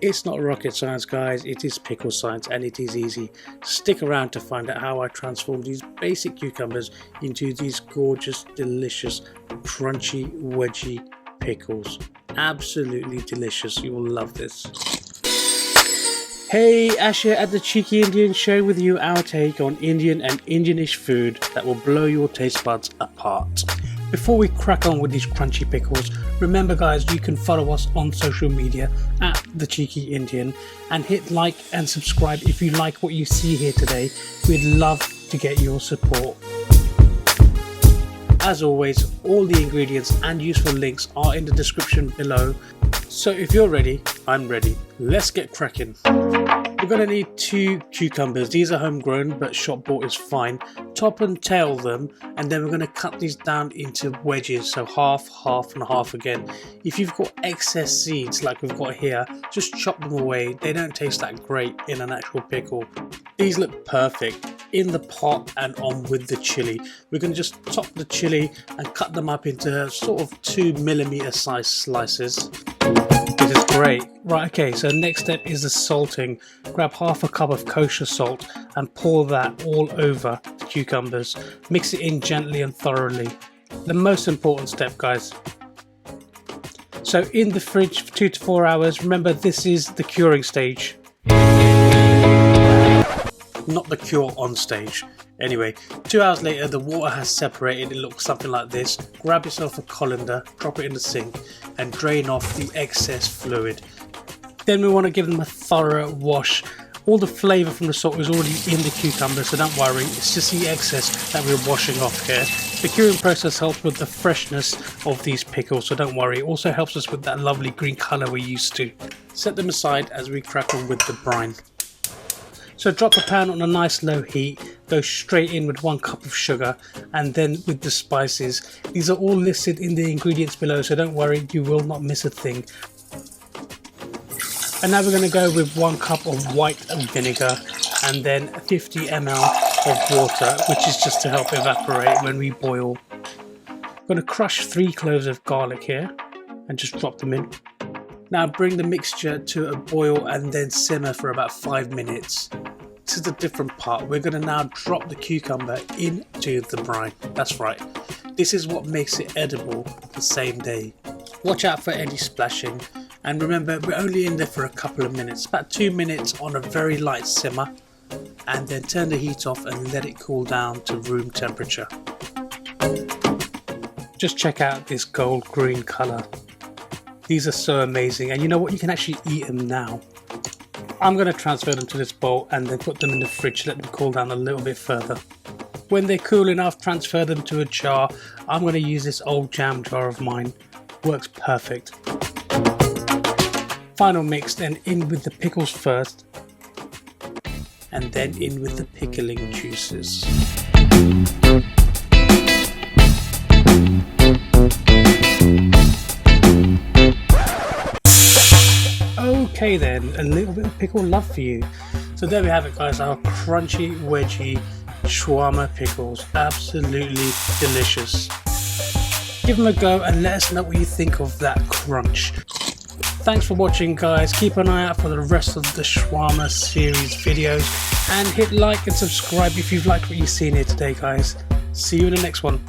It's not rocket science, guys, it is pickle science, and it is easy. Stick around to find out how I transform these basic cucumbers into these gorgeous, delicious, crunchy, wedgy pickles. Absolutely delicious. You will love this. Hey, Ash here at the Cheeky Indian Show with you, our take on Indian and Indianish food that will blow your taste buds apart. Before we crack on with these crunchy pickles, remember guys, you can follow us on social media at the Cheeky Indian and hit like and subscribe if you like what you see here today. We'd love to get your support. As always, all the ingredients and useful links are in the description below. So if you're ready, I'm ready. Let's get cracking. We're going to need 2 cucumbers. These are homegrown, but shop bought is fine. Top and tail them, and then we're going to cut these down into wedges, so half, half and half again. If you've got excess seeds like we've got here, just chop them away. They don't taste that great in an actual pickle. These look perfect in the pot and on with the chili. We're going to just top the chili and cut them up into sort of 2mm size slices. This is great. Right, okay, so next step is the salting. Grab half a cup of kosher salt and pour that all over the cucumbers. Mix it in gently and thoroughly. The most important step, guys. So in the fridge for 2 to 4 hours. Remember, this is the curing stage, not the cure on stage. Anyway, 2 hours later, the water has separated. It looks something like this. Grab yourself a colander, drop it in the sink and drain off the excess fluid. Then we want to give them a thorough wash. All the flavour from the salt is already in the cucumber, so don't worry, it's just the excess that we're washing off here. The curing process helps with the freshness of these pickles, so don't worry. It also helps us with that lovely green colour we're used to. Set them aside as we crack on with the brine. So drop the pan on a nice low heat, go straight in with 1 cup of sugar and then with the spices. These are all listed in the ingredients below, so don't worry, you will not miss a thing. And now we're going to go with 1 cup of white vinegar and then 50 ml of water, which is just to help evaporate when we boil. I'm going to crush 3 cloves of garlic here and just drop them in. Now bring the mixture to a boil and then simmer for about 5 minutes. This is a different part. We're going to now drop the cucumber into the brine. That's right. This is what makes it edible the same day. Watch out for any splashing. And remember, we're only in there for a couple of minutes. About 2 minutes on a very light simmer. And then turn the heat off and let it cool down to room temperature. Just check out this gold green colour. These are so amazing, and you know what, you can actually eat them now. I'm going to transfer them to this bowl and then put them in the fridge, let them cool down a little bit further. When they're cool enough, transfer them to a jar. I'm going to use this old jam jar of mine. Works perfect. Final mix, then in with the pickles first and then in with the pickling juices. Okay then, a little bit of pickle love for you. So there we have it guys, our crunchy, wedgy shawarma pickles. Absolutely delicious. Give them a go and let us know what you think of that crunch. Thanks for watching guys, keep an eye out for the rest of the shawarma series videos and hit like and subscribe if you've liked what you've seen here today guys. See you in the next one.